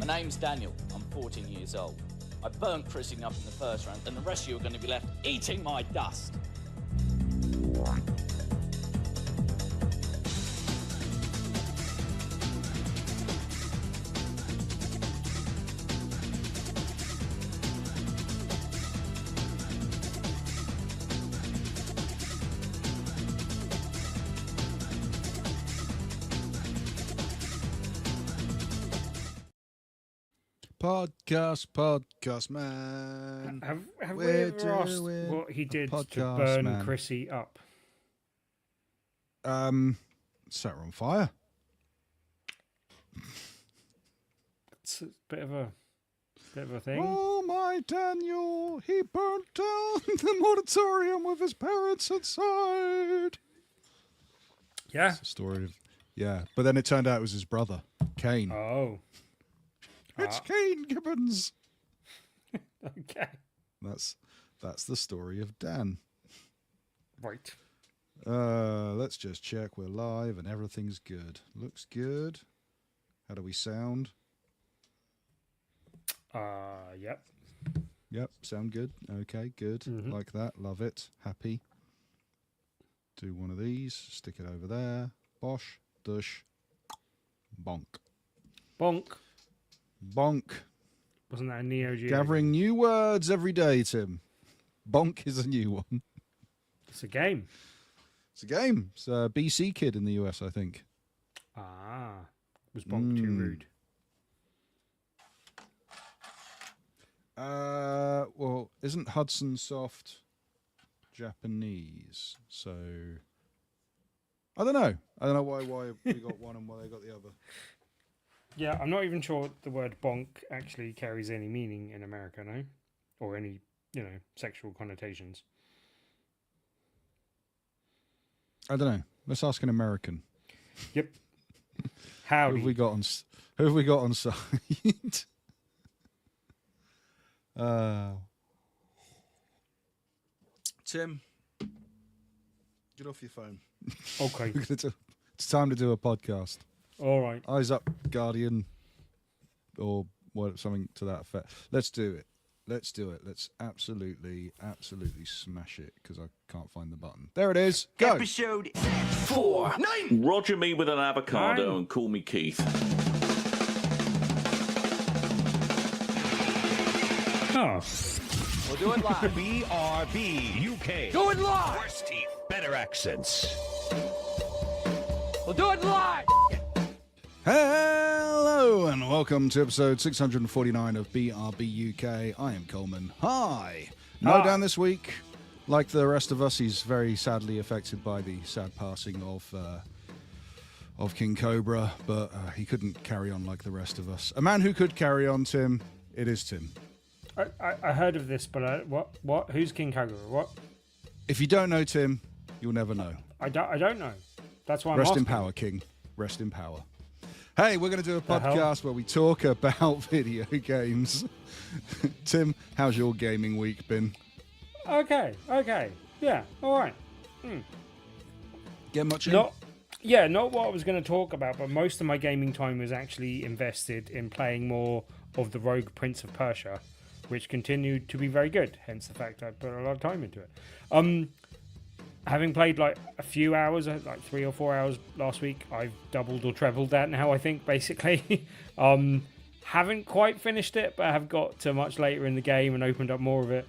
My name's Daniel. I'm 14 years old. I burnt Chrissy up in the first round, and the rest of you are going to be left eating my dust. Podcast, man. Have we ever asked what he did to burn Chrissy up? Set her on fire. It's a bit of a thing. Oh my Daniel, he burnt down the auditorium with his parents inside. Yeah. It's a story of but then it turned out it was his brother, Kane. Oh. It's Kane Gibbons. Okay. That's the story of Dan. Right. Let's just check we're live and everything's good. Looks good. How do we sound? Yep. Yep, sound good. Okay, good. Mm-hmm. Like that. Love it. Happy. Do one of these. Stick it over there. Bosh. Dush. Bonk. Bonk. Bonk. Wasn't that a Neo Geo? Gathering new words every day, Tim. Bonk is a new one. It's a game. It's a game. It's a BC kid in the US, I think. Was bonk too rude? Well, isn't Hudson Soft Japanese? So I don't know. I don't know why we got one and why they got the other. Yeah, I'm not even sure the word bonk actually carries any meaning in America, no? Or any, sexual connotations. I don't know. Let's ask an American. Yep. Howdy. Who have we got on site? Tim, get off your phone. Okay. It's time to do a podcast. All right. Eyes up, Guardian, or something to that effect. Let's do it. Let's do it. Let's absolutely smash it because I can't find the button. There it is. Go. Episode 4. 9. Roger me with an avocado and call me Keith. Oh. We'll do it live. BRB UK. Do it live. Worse teeth, better accents. We'll do it live. Hello and welcome to episode 649 of BRB UK. I am Coleman. Hi. No Dan this week. Like the rest of us, he's very sadly affected by the sad passing of King Cobra, but he couldn't carry on like the rest of us. A man who could carry on, Tim. It is Tim. I heard of this, but what? Who's King Cobra? What? If you don't know Tim, you'll never know. I don't know. That's why I'm Rest asking. in power, King. Rest in power. Hey, we're going to do a podcast where we talk about video games. Tim, how's your gaming week been? Okay. Yeah, all right. Get much in? Not what I was going to talk about, but most of my gaming time was actually invested in playing more of the Rogue Prince of Persia, which continued to be very good, hence the fact I put a lot of time into it. Having played like a few hours, like 3 or 4 hours last week, I've doubled or trebled that now, I think, basically. Haven't quite finished it, but I have got to much later in the game and opened up more of it.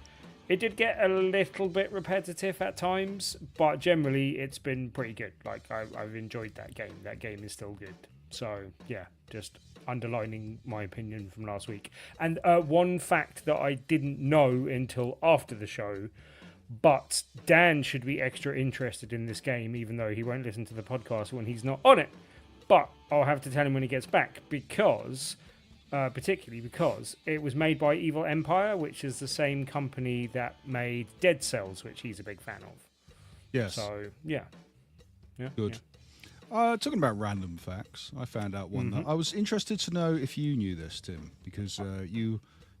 It did get a little bit repetitive at times, but generally it's been pretty good. Like, I've enjoyed that game. That game is still good. So, yeah, just underlining my opinion from last week. And one fact that I didn't know until after the show, but Dan should be extra interested in this game, even though he won't listen to the podcast when he's not on it. But I'll have to tell him when he gets back, particularly because it was made by Evil Empire, which is the same company that made Dead Cells, which he's a big fan of. Yes. So, yeah. Good. Yeah. Talking about random facts, I found out one that I was interested to know if you knew this, Tim, because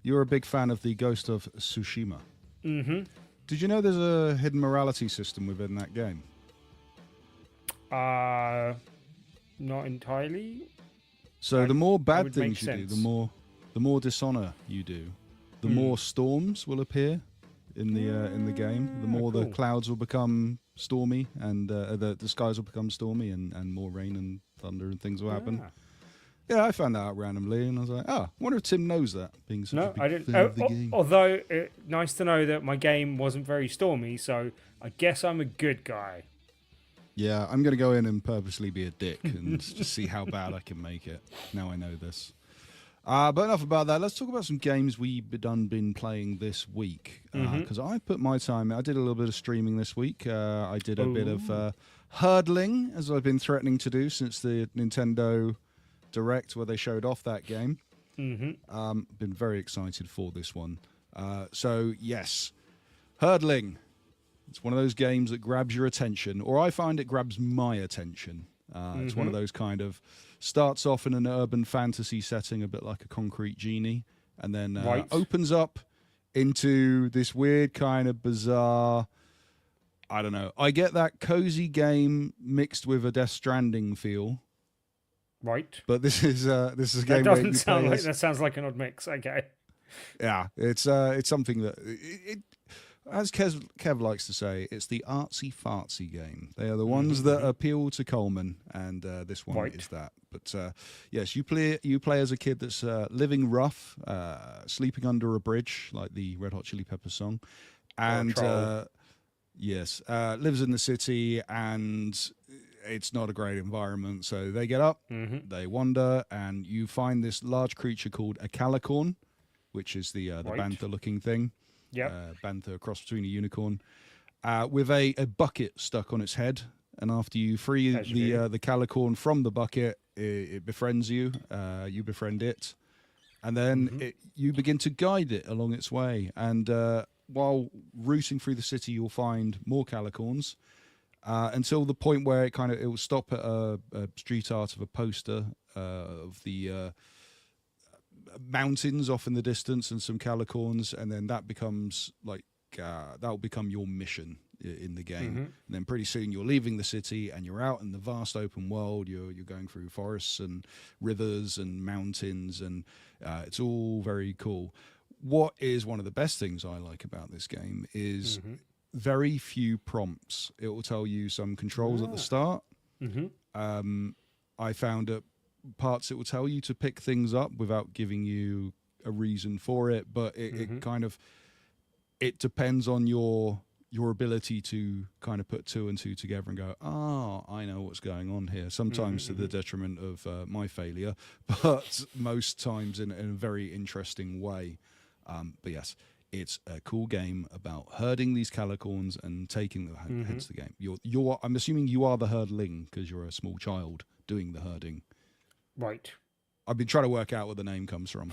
you're a big fan of the Ghost of Tsushima. Mm-hmm. Did you know there's a hidden morality system within that game? Not entirely. So the more bad things you do, the more dishonor you do, the more storms will appear in the game. The more the clouds will become stormy, and the skies will become stormy, and more rain and thunder and things will happen. Yeah, I found that out randomly, and I was like, I wonder if Tim knows that, being such a big fan of the game. Although, nice to know that my game wasn't very stormy, so I guess I'm a good guy. Yeah, I'm going to go in and purposely be a dick and just see how bad I can make it. Now I know this. But enough about that. Let's talk about some games we've been playing this week. Because I put my time in. I did a little bit of streaming this week. I did a bit of hurdling, as I've been threatening to do since the Nintendo Direct, where they showed off that game. Been very excited for this one. So, yes, hurdling. It's one of those games that grabs your attention, or I find it grabs my attention. It's one of those kind of starts off in an urban fantasy setting, a bit like a Concrete Genie, and then opens up into this weird kind of bizarre, I don't know. I get that cozy game mixed with a Death Stranding feel. Right. But this is a game that doesn't sound like that. Sounds like an odd mix. Okay. Yeah, it's something that as Kev likes to say, it's the artsy fartsy game. They are the ones that appeal to Coleman, and this one is that. But yes, you play as a kid that's living rough, sleeping under a bridge, like the Red Hot Chili Peppers song, and lives in the city, and it's not a great environment. So they get up, they wander, and you find this large creature called a calicorn, which is the bantha-looking thing. Bantha, cross between a unicorn, with a bucket stuck on its head. And after you free the calicorn from the bucket, it befriends you. You befriend it, and then you begin to guide it along its way. And while rooting through the city, you'll find more calicorns until the point where it will stop at a street art of a poster of the mountains off in the distance and some calicorns, and then that becomes like that will become your mission in the game. And then pretty soon you're leaving the city and you're out in the vast open world. You're going through forests and rivers and mountains, and it's all very cool. What is one of the best things I like about this game is very few prompts. It will tell you some controls at the start. I found at parts it will tell you to pick things up without giving you a reason for it, but it depends on your ability to kind of put two and two together and go, I know what's going on here. Sometimes to the detriment of my failure, but most times in a very interesting way. But yes, it's a cool game about herding these calicorns and taking the hence the game. I'm assuming you are the herdling because you're a small child doing the herding. Right. I've been trying to work out where the name comes from.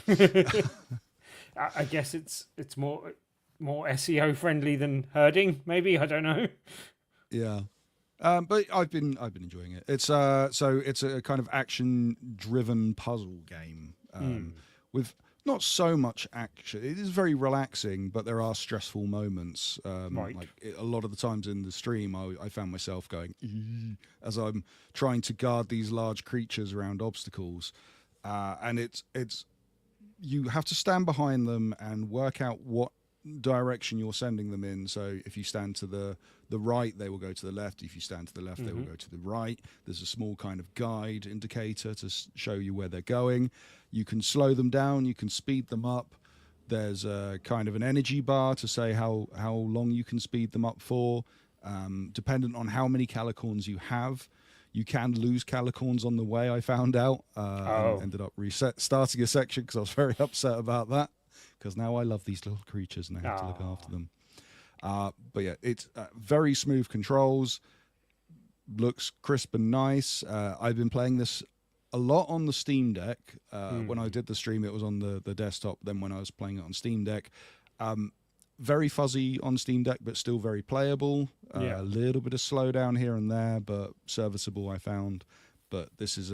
I guess it's more SEO friendly than herding, maybe. I don't know. Yeah. But I've been enjoying it. It's it's a kind of action driven puzzle game with not so much action. It is very relaxing, but there are stressful moments. Like a lot of the times in the stream, I found myself going as I'm trying to guard these large creatures around obstacles, and it's you have to stand behind them and work out what direction you're sending them in. So if you stand to the right, they will go to the left. If you stand to the left, they will go to the right. There's a small kind of guide indicator to show you where they're going. You can slow them down, you can speed them up. There's a kind of an energy bar to say how long you can speed them up for. Dependent on how many calicorns you have, you can lose calicorns on the way, I found out. And ended up starting a section because I was very upset about that, because now I love these little creatures and I have to look after them. But yeah, it's very smooth controls, looks crisp and nice. I've been playing this a lot on the Steam Deck. When I did the stream, it was on the desktop. Then when I was playing it on Steam Deck, very fuzzy on Steam Deck, but still very playable. A little bit of slowdown here and there, but serviceable, I found. But this is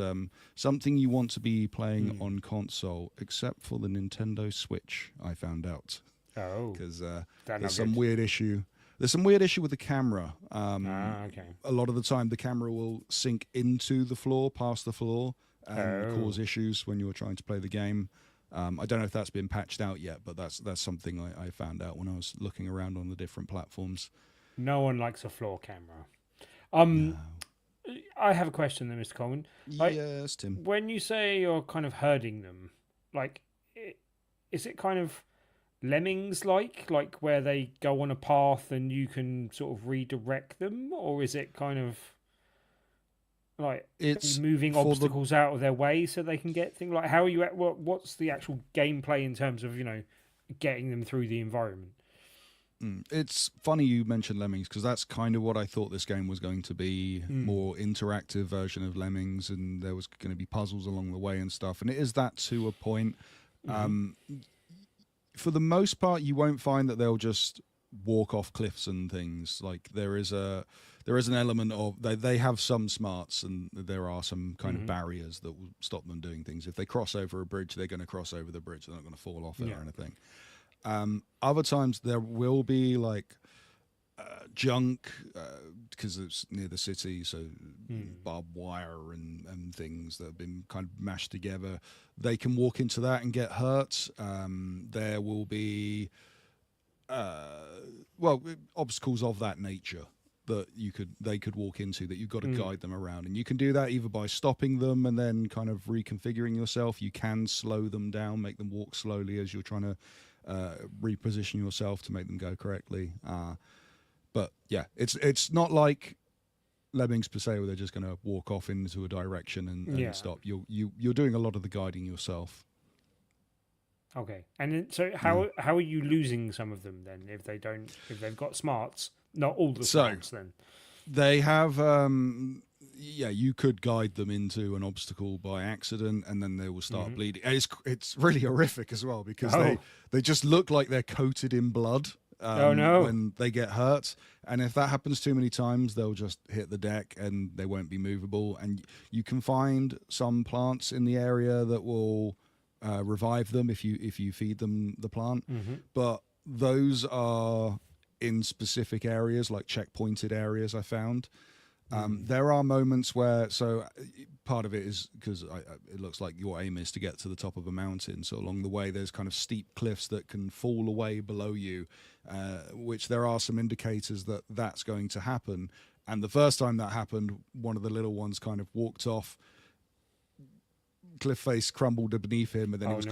something you want to be playing on console, except for the Nintendo Switch, I found out. Because there's some weird issue. There's some weird issue with the camera. A lot of the time, the camera will sink into the floor, past the floor, and cause issues when you're trying to play the game. I don't know if that's been patched out yet, but that's something I found out when I was looking around on the different platforms. No one likes a floor camera. No. I have a question then, Mr. Coleman. Like, Yes, Tim. when you say you're kind of herding them, like, is it kind of lemmings like where they go on a path and you can sort of redirect them, or is it kind of like It's moving obstacles out of their way so they can get things? Like, how are you at what's the actual gameplay in terms of, getting them through the environment? It's funny you mentioned Lemmings, because that's kind of what I thought this game was going to be, more interactive version of Lemmings, and there was going to be puzzles along the way and stuff, and it is that to a point. For the most part, you won't find that they'll just walk off cliffs and things. Like, there is an element of they have some smarts, and there are some kind of barriers that will stop them doing things. If they cross over a bridge, they're going to cross over the bridge. They're not going to fall off it or anything. Other times there will be like junk, because it's near the city, so barbed wire and things that have been kind of mashed together. They can walk into that and get hurt. There will be obstacles of that nature that they could walk into, that you've got to guide them around, and you can do that either by stopping them and then kind of reconfiguring yourself. You can slow them down, make them walk slowly as you're trying to reposition yourself to make them go correctly. But yeah, it's not like Lemmings per se, where they're just going to walk off into a direction and stop. You're doing a lot of the guiding yourself. Okay, and then, so how are you losing some of them then if they've got smarts? Not all the smarts then. They have you could guide them into an obstacle by accident, and then they will start bleeding. And it's really horrific as well, because they just look like they're coated in blood. When they get hurt, and if that happens too many times, they'll just hit the deck and they won't be movable. And you can find some plants in the area that will revive them if you feed them the plant, but those are in specific areas, like checkpointed areas. I found there are moments where, so part of it is because it looks like your aim is to get to the top of a mountain, so along the way there's kind of steep cliffs that can fall away below you, which there are some indicators that that's going to happen. And the first time that happened, one of the little ones kind of walked off, cliff face crumbled beneath him, and then he was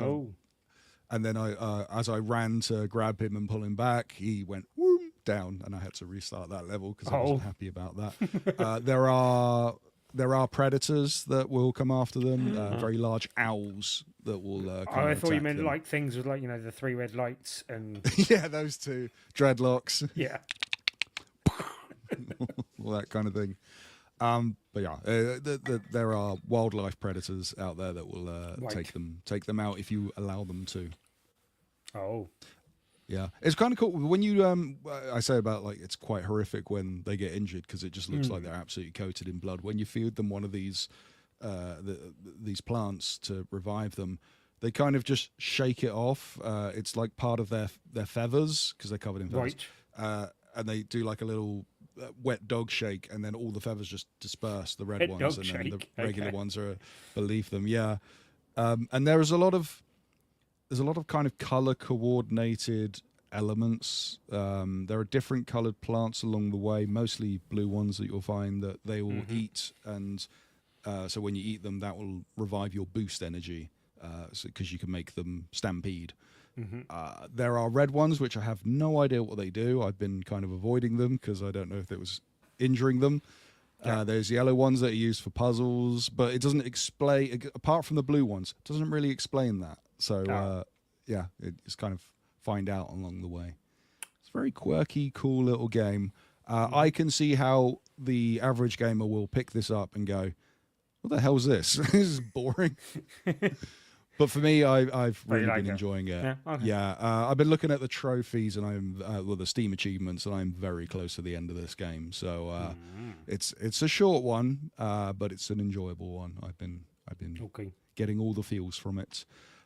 and then as I ran to grab him and pull him back, he went whoom, down, and I had to restart that level because I wasn't happy about that. There are predators that will come after them, very large owls that will I thought you meant them. like things with, like, the three red lights and yeah, those two dreadlocks. Yeah. All that kind of thing. But yeah, there are wildlife predators out there that will take them out if you allow them to. Oh. Yeah, it's kind of cool when you I say about, like, it's quite horrific when they get injured because it just looks like they're absolutely coated in blood. When you feed them one of these plants to revive them, they kind of just shake it off. It's like part of their feathers, because they're covered in feathers. Right. And they do like a little wet dog shake, and then all the feathers just disperse, the red Wet ones, dog and then shake? the regular Okay. ones are beneath them. Yeah, and there's a lot of kind of color coordinated elements. There are different colored plants along the way, mostly blue ones that you'll find that they will eat, and so when you eat them, that will revive your boost energy, because you can make them stampede. There are red ones, which I have no idea what they do. I've been kind of avoiding them because I don't know if it was injuring them. There's yellow ones that are used for puzzles, but it doesn't explain, apart from the blue ones, it doesn't really explain that. So, it's kind of find out along the way. It's a very quirky, cool little game. I can see how the average gamer will pick this up and go, what the hell's this? This is boring. But for me, I've really been enjoying it. Yeah, okay. I've been looking at the trophies and I'm the Steam achievements, and I'm very close to the end of this game. So it's a short one, but it's an enjoyable one. I've been getting all the feels from it.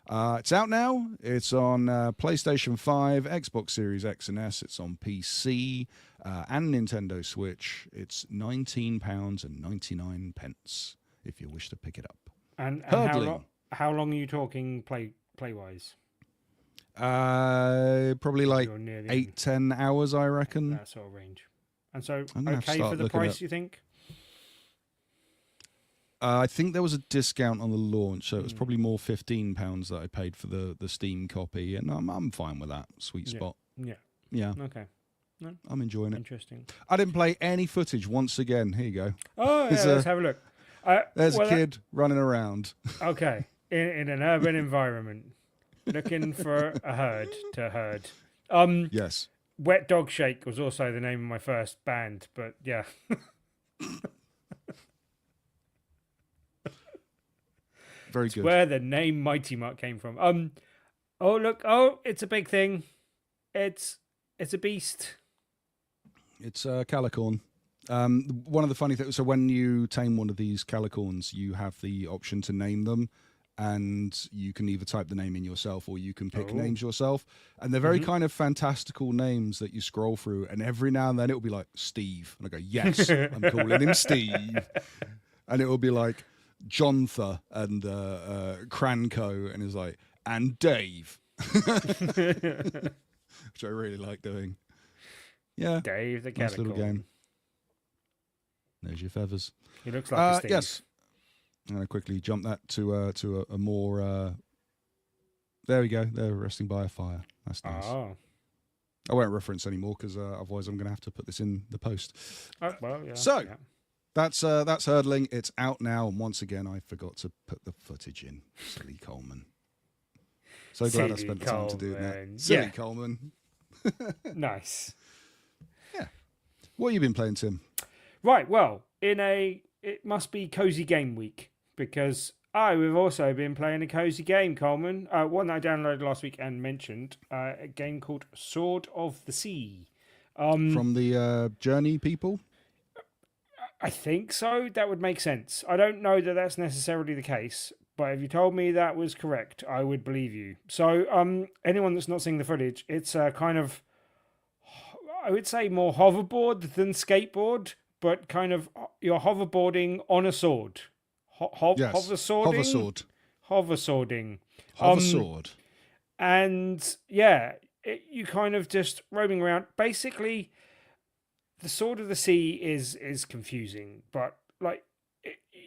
It's out now. It's on PlayStation 5, Xbox Series X and S. It's on PC and Nintendo Switch. It's £19.99 if you wish to pick it up. And Hurdling. how long are you talking play wise? Probably like You're near the 8-10 hours, I reckon. that sort of range. And so, I'm gonna have to okay start for the looking price, at- you think? I think there was a discount on the launch, so it was probably more £15 that I paid for the Steam copy, and I'm fine with that. Sweet spot. Yeah. Yeah, Okay. I'm enjoying it. Interesting. I didn't play any footage once again. Here you go. Oh, yeah, let's have a look. There's well, a kid running around. Okay. In an urban environment, looking for a herd to herd. Yes. Wet Dog Shake was also the name of my first band, but yeah. Very good. Where the name Mighty Mutt came from. Oh look, it's a big thing. It's a beast. It's Calicorn. One of the funny things, so when you tame one of these Calicorns, you have the option to name them, and you can either type the name in yourself or you can pick names yourself. And they're very kind of fantastical names that you scroll through, and every now and then it'll be like Steve. And I go, yes, I'm calling him Steve. And it will be like Jontha and Cranko, and it's like, and Dave. Which I really like doing. Yeah. Dave the Nice little Calicorn. game. There's your feathers. He looks like a Steve. Yes. I'm going to quickly jump that to a more... there we go. They're resting by a fire. That's nice. Oh. I won't reference anymore because otherwise I'm going to have to put this in the post. Oh, well, yeah. So, yeah. that's hurdling. It's out now. And once again, I forgot to put the footage in. Silly Coleman. So glad I Silly spent the time to do that. Coleman. Silly Yeah. Coleman. Nice. Yeah. What have you been playing, Tim? Right, well, it must be Cozy Game Week, because we've also been playing a cozy game, Coleman. One that I downloaded last week and mentioned, a game called Sword of the Sea. From the Journey people? I think so. That would make sense. I don't know that that's necessarily the case, but if you told me that was correct, I would believe you. So, anyone that's not seeing the footage, it's kind of, I would say, more hoverboard than skateboard, but kind of you're hoverboarding on a sword. Yes. Hoverswording? Hoverswording. Hoverswording. Hoversword. And yeah, you kind of just roaming around. Basically, the Sword of the Sea is confusing, but like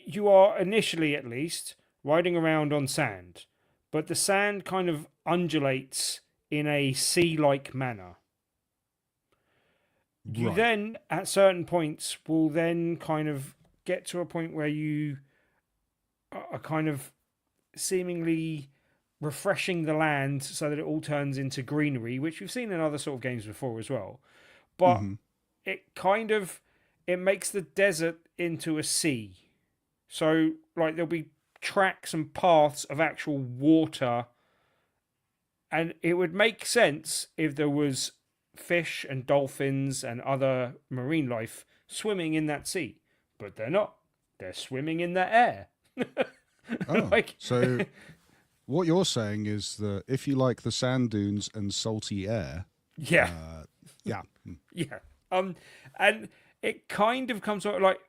you are initially, at least, riding around on sand, but the sand kind of undulates in a sea-like manner. You Right. then, at certain points, will then kind of get to a point where you are kind of seemingly refreshing the land so that it all turns into greenery, which we've seen in other sort of games before as well. But it makes the desert into a sea. So, like, there'll be tracks and paths of actual water, and it would make sense if there was fish and dolphins and other marine life swimming in that sea, but they're not. They're swimming in the air. So what you're saying is that if you like the sand dunes and salty air, yeah, yeah, yeah, and it kind of comes out like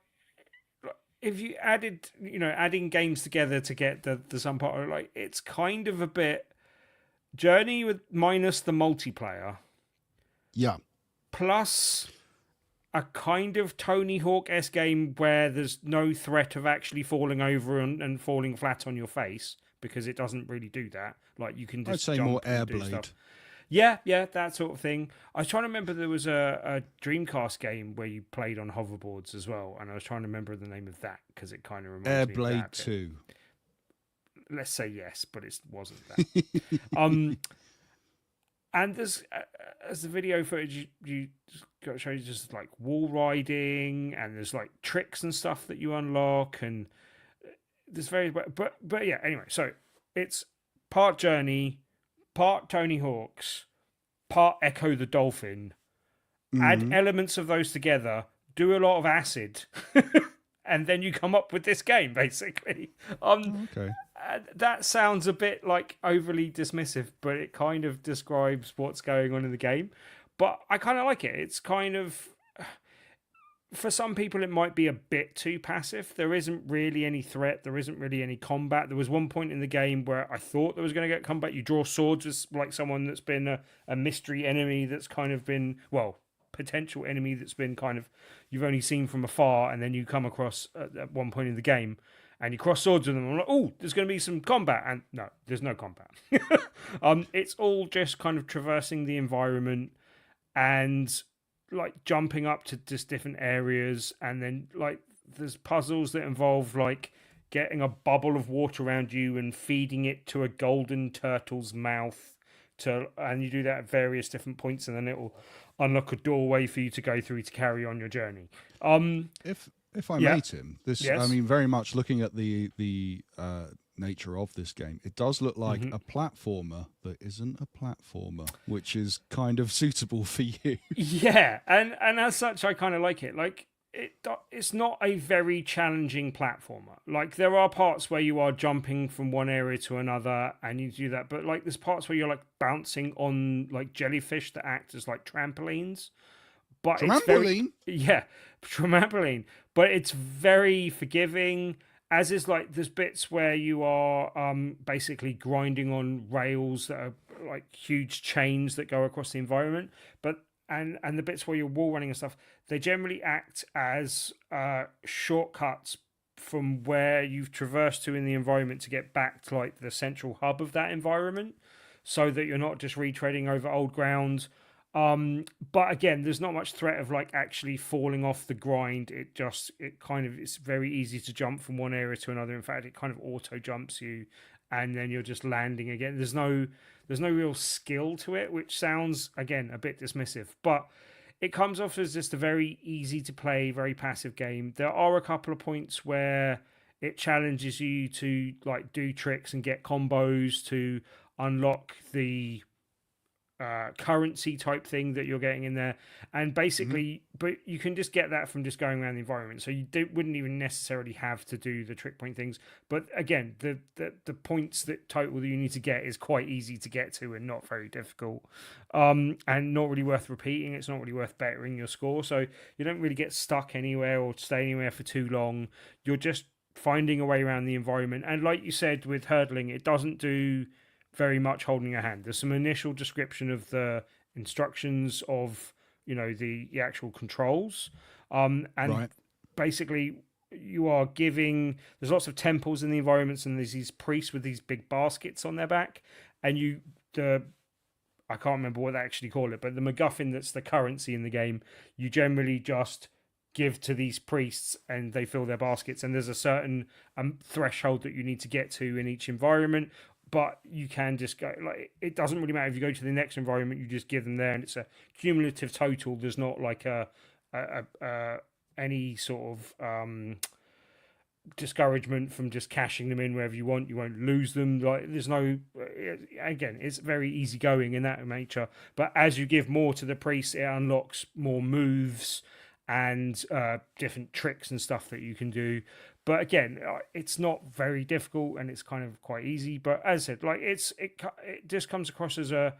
if you added, adding games together to get the some part of like it's kind of a bit Journey with minus the multiplayer. yeah, Plus a kind of Tony Hawk-esque game where there's no threat of actually falling over and falling flat on your face, because it doesn't really do that. Like, you can just I'd say jump more and do Airblade. stuff. Yeah, that sort of thing. I was trying to remember there was a Dreamcast game where you played on hoverboards as well, and I was trying to remember the name of that because it kind of reminds me of Airblade that bit. 2. Let's say yes, but it wasn't that. And there's as the video footage you got to show you just like wall riding, and there's like tricks and stuff that you unlock, and there's but yeah. Anyway, so it's part Journey, part Tony Hawk's, part Echo the Dolphin. Add elements of those together, do a lot of acid, and then you come up with this game basically. Okay. That sounds a bit like overly dismissive, but it kind of describes what's going on in the game. But I kind of like it. It's kind of for some people, it might be a bit too passive. There isn't really any threat. There isn't really any combat. There was one point in the game where I thought there was going to get combat. You draw swords with like someone that's been a mystery enemy that's kind of been, well, potential enemy that's been kind of, you've only seen from afar, and then you come across at one point in the game and you cross swords with them. I'm like, oh, there's going to be some combat. And no, there's no combat. It's all just kind of traversing the environment and like jumping up to just different areas, and then like there's puzzles that involve like getting a bubble of water around you and feeding it to a golden turtle's mouth and you do that at various different points, and then it will unlock a doorway for you to go through to carry on your journey. If I may, Tim, this Yes. I mean, very much looking at the nature of this game, it does look like a platformer that isn't a platformer, which is kind of suitable for you. Yeah, and as such, I kind of like it. Like it's not a very challenging platformer. Like there are parts where you are jumping from one area to another, and you do that. But like there's parts where you're like bouncing on like jellyfish that act as like trampolines. But it's very, trampoline. But it's very forgiving. As is like there's bits where you are basically grinding on rails that are like huge chains that go across the environment. But and the bits where you're wall running and stuff, they generally act as shortcuts from where you've traversed to in the environment to get back to like the central hub of that environment, so that you're not just retreading over old ground. But again, there's not much threat of like actually falling off the grind. It's very easy to jump from one area to another. In fact, it kind of auto jumps you, and then you're just landing again. There's no real skill to it, which sounds again a bit dismissive, but it comes off as just a very easy to play, very passive game. There are a couple of points where it challenges you to like do tricks and get combos to unlock the currency type thing that you're getting in there, and basically but you can just get that from just going around the environment, so you wouldn't even necessarily have to do the trick point things. But again, the points that total that you need to get is quite easy to get to and not very difficult, and not really worth repeating. It's not really worth bettering your score, so you don't really get stuck anywhere or stay anywhere for too long. You're just finding a way around the environment, and like you said with hurdling, it doesn't do very much holding your hand. There's some initial description of the instructions of, the actual controls. And basically you are there's lots of temples in the environments, and there's these priests with these big baskets on their back. And I can't remember what they actually call it, but the MacGuffin that's the currency in the game, you generally just give to these priests and they fill their baskets. And there's a certain threshold that you need to get to in each environment. But you can just go, like, it doesn't really matter if you go to the next environment, you just give them there, and it's a cumulative total. There's not like any sort of discouragement from just cashing them in wherever you want. You won't lose them. Like, there's no, again, it's very easygoing in that nature. But as you give more to the priest, it unlocks more moves and different tricks and stuff that you can do. But again, it's not very difficult, and it's kind of quite easy. But as I said, like it just comes across as a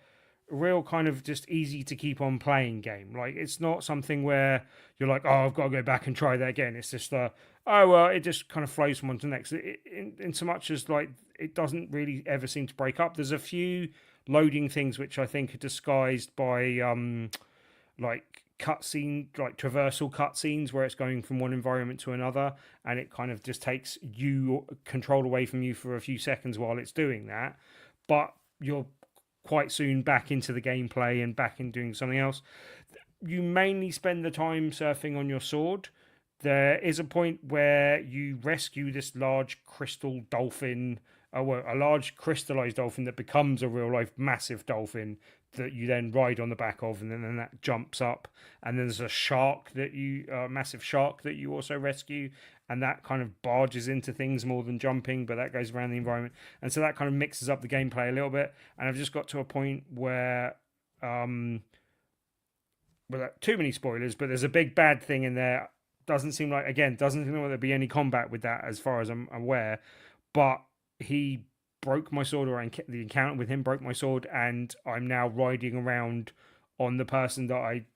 real kind of just easy to keep on playing game. Like it's not something where you're like, oh, I've got to go back and try that again. It's just it just kind of flows from one to the next. In so much as like it doesn't really ever seem to break up. There's a few loading things which I think are disguised by like cutscene, like traversal cutscenes, where it's going from one environment to another, and it kind of just takes you control away from you for a few seconds while it's doing that. But you're quite soon back into the gameplay and back in doing something else. You mainly spend the time surfing on your sword. There is a point where you rescue this large crystal dolphin, a large crystallized dolphin that becomes a real life massive dolphin that you then ride on the back of, and then that jumps up, and then there's a massive shark that you also rescue, and that kind of barges into things more than jumping, but that goes around the environment, and so that kind of mixes up the gameplay a little bit. And I've just got to a point where without too many spoilers, but there's a big bad thing in there. Doesn't seem like there'd be any combat with that as far as I'm aware, but he broke my sword, or the encounter with him broke my sword, and I'm now riding around on the person that I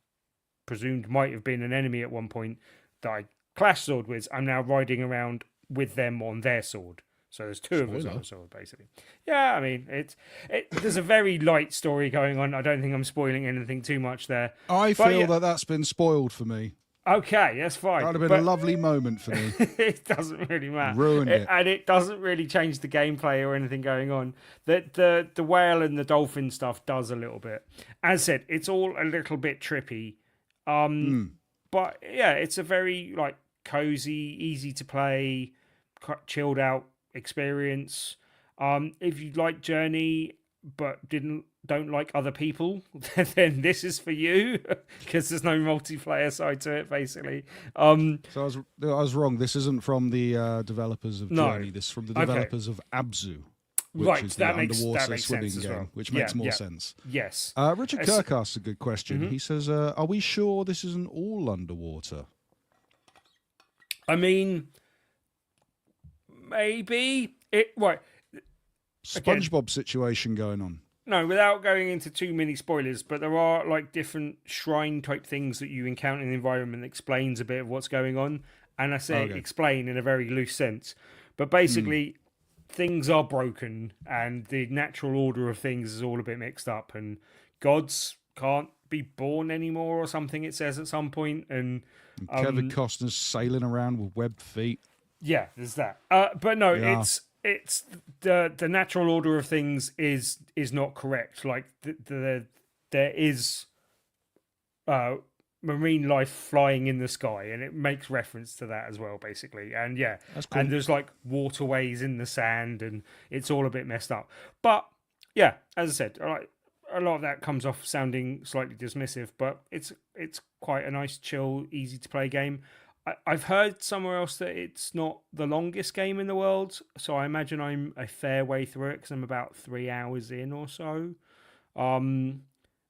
presumed might have been an enemy at one point, that I clash sword with, I'm now riding around with them on their sword. So there's two of us on a sword, basically. Yeah, I mean, there's a very light story going on. I don't think I'm spoiling anything too much there. I feel that that's been spoiled for me. Okay, that's fine. That would have been a lovely moment for me. It doesn't really matter. Ruined it. And it doesn't really change the gameplay or anything going on. The whale and the dolphin stuff does a little bit. As I said, it's all a little bit trippy. But yeah, it's a very like cozy, easy to play, chilled out experience. If you like Journey but don't like other people, then this is for you, because there's no multiplayer side to it, basically. So I was wrong. This isn't from the developers of Journey. This is from the developers of Abzu, which is the underwater swimming game, well. Which makes more sense. Yes. Richard Kirk asks a good question. He says, "Are we sure this isn't all underwater?" I mean, maybe it. Right. SpongeBob situation going on. No, without going into too many spoilers, but there are like different shrine type things that you encounter in the environment that explains a bit of what's going on. And I say explain in a very loose sense. But basically, things are broken and the natural order of things is all a bit mixed up. And gods can't be born anymore or something, it says at some point. And Kevin Costner's sailing around with webbed feet. Yeah, there's that. But no, it's the natural order of things is not correct. Like there is marine life flying in the sky, and it makes reference to that as well, basically. And yeah, that's cool. And there's like waterways in the sand, and it's all a bit messed up. But yeah, as I said, a lot of that comes off sounding slightly dismissive, but it's quite a nice, chill, easy to play game. I've heard somewhere else that it's not the longest game in the world, so I imagine I'm a fair way through it because I'm about 3 hours in or so. And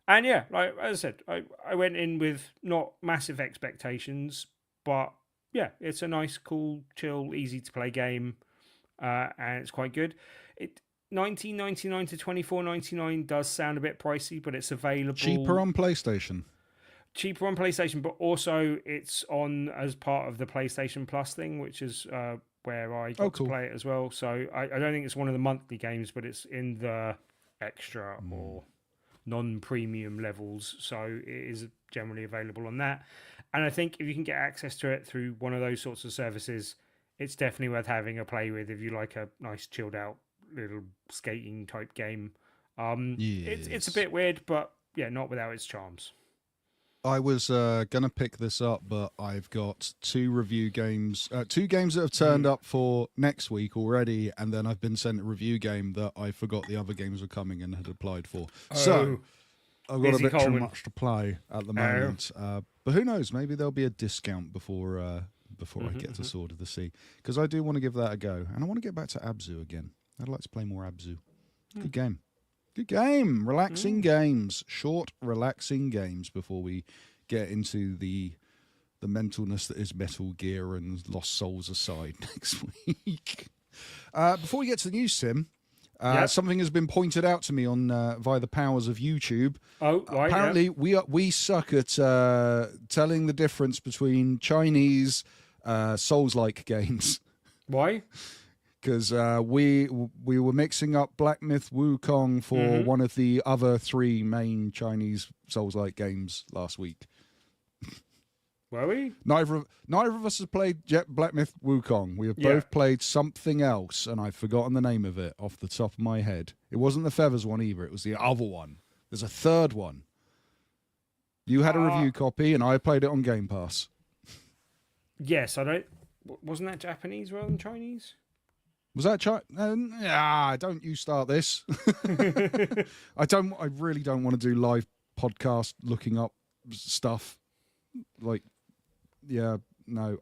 yeah, like as I said, I went in with not massive expectations, but yeah, it's a nice, cool, chill, easy to play game, and it's quite good. It $19.99 to $24.99 does sound a bit pricey, but it's available cheaper on PlayStation. Cheaper on PlayStation, but also it's on as part of the PlayStation Plus thing, which is where I got to play it as well. So I don't think it's one of the monthly games, but it's in the extra or non-premium levels. So it is generally available on that. And I think if you can get access to it through one of those sorts of services, it's definitely worth having a play with if you like a nice chilled out little skating type game. It's a bit weird, but yeah, not without its charms. I was going to pick this up, but I've got two games that have turned up for next week already, and then I've been sent a review game that I forgot the other games were coming and had applied for. So I've got a bit too much to play at the moment. But who knows? Maybe there'll be a discount before I get to Sword of the Sea, because I do want to give that a go, and I want to get back to Abzu again. I'd like to play more Abzu. Good game. Good game. Relaxing games. Short, relaxing games before we get into the mentalness that is Metal Gear and Lost Souls aside next week. Before we get to the news, Sim, something has been pointed out to me on via the powers of YouTube. Oh, right. Apparently, we suck at telling the difference between Chinese Souls-like games. Why? Because we were mixing up Black Myth Wukong for one of the other 3 main Chinese Souls-like games last week. Were we? Neither of us has played Black Myth Wukong. We have both played something else, and I've forgotten the name of it off the top of my head. It wasn't the Feathers one either. It was the other one. There's a third one. You had a review copy, and I played it on Game Pass. Yes, wasn't that Japanese rather than Chinese? Was that don't you start this. I really don't want to do live podcast looking up stuff. Like, no,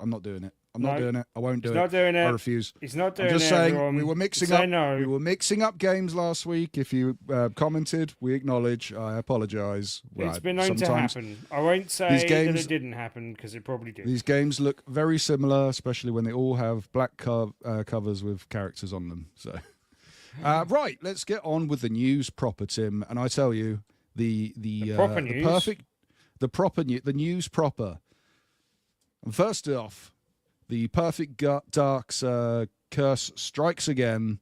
I'm not doing it. I'm not doing it. I won't do it. Not doing it. I refuse. He's not doing it. I'm just saying we were mixing up. No. We were mixing up games last week. If you commented, we acknowledge. I apologise. It's been known to happen. I won't say that it didn't happen because it probably did. These games look very similar, especially when they all have black covers with characters on them. So, right, let's get on with the news proper, Tim. And I tell you, the news proper. And first off, the Perfect Dark's curse strikes again.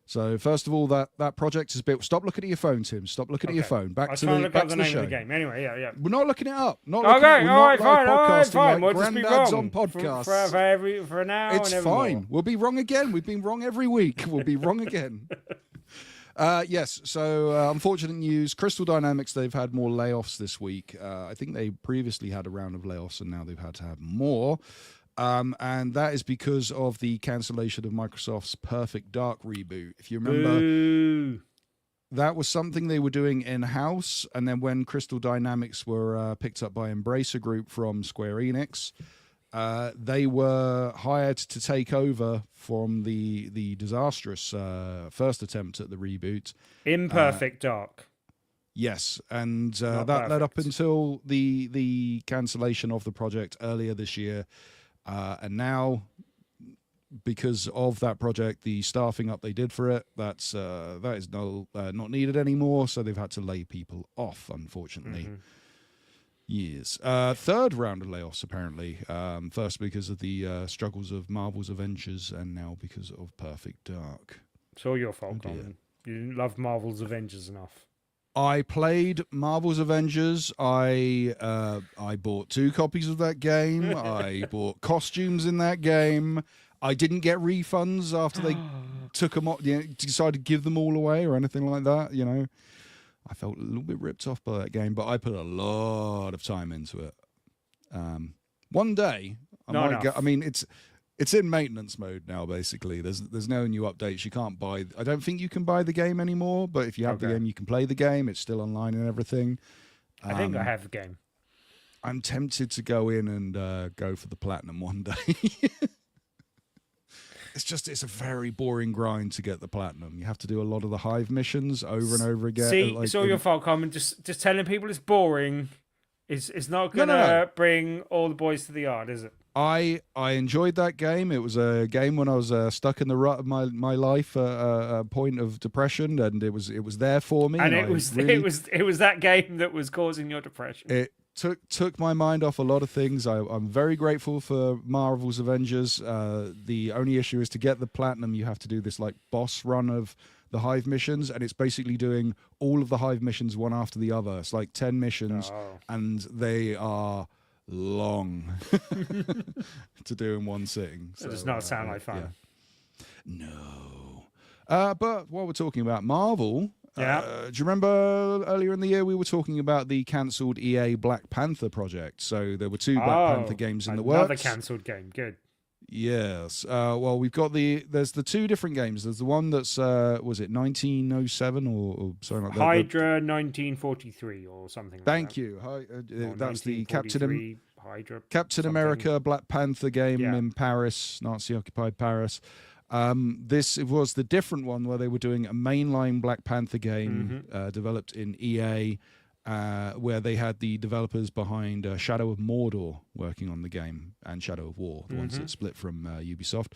So first of all, that project is built. Stop looking at your phone, Tim. Stop looking at your phone. Back to the look up the name show. of the game. Anyway, yeah. We're not looking it up. Not Okay, looking at, we're all right, not live fine. podcasting We'll like just be granddads wrong on podcasts. for an hour. It's and fine. More. We'll be wrong again. We've been wrong every week. We'll be wrong again. Yes, so unfortunate news. Crystal Dynamics, they've had more layoffs this week. I think they previously had a round of layoffs, and now they've had to have more. And that is because of the cancellation of Microsoft's Perfect Dark reboot. If you remember, that was something they were doing in-house, and then when Crystal Dynamics were picked up by Embracer Group from Square Enix, they were hired to take over from the disastrous first attempt at the reboot. Imperfect Dark. Yes, and that led up until the cancellation of the project earlier this year. And now, because of that project, the staffing up they did for it, that is not needed anymore, so they've had to lay people off, unfortunately. Yes. Third round of layoffs, apparently. First because of the struggles of Marvel's Avengers, and now because of Perfect Dark. It's all your fault, Colin. You didn't love Marvel's Avengers enough. I played Marvel's Avengers. I bought 2 copies of that game. I bought costumes in that game. I didn't get refunds after they took them off, decided to give them all away or anything like that. I felt a little bit ripped off by that game, but I put a lot of time into it. One day, I might go. I mean, it's in maintenance mode now. Basically, there's no new updates. You can't buy. I don't think you can buy the game anymore. But if you have the game, you can play the game. It's still online and everything. I think I have the game. I'm tempted to go in and go for the platinum one day. It's a very boring grind to get the platinum. You have to do a lot of the Hive missions over and over again. See, it's all your fault, Carmen. Just telling people it's boring is not going to bring all the boys to the yard, is it? I enjoyed that game. It was a game when I was stuck in the rut of my life, a point of depression, and it was there for me. And it was that game that was causing your depression. It took my mind off a lot of things. I'm very grateful for Marvel's Avengers. The only issue is to get the platinum, you have to do this like boss run of the Hive missions, and it's basically doing all of the Hive missions one after the other. It's like 10 missions, and they are long to do in one sitting. So it does not sound like fun. Yeah. No. But while we're talking about Marvel, do you remember earlier in the year we were talking about the cancelled EA Black Panther project? So there were 2 Black Panther games in the works. Another cancelled game. Good. Yes. Well, we've got there's the 2 different games. There's the one that's was it 1907 or something like that? Hydra 1943 or something like that. Thank you. That's the Captain America Black Panther game in Paris, Nazi-occupied Paris. This was the different one where they were doing a mainline Black Panther game developed in EA, where they had the developers behind Shadow of Mordor working on the game, and Shadow of War, the ones that split from Ubisoft.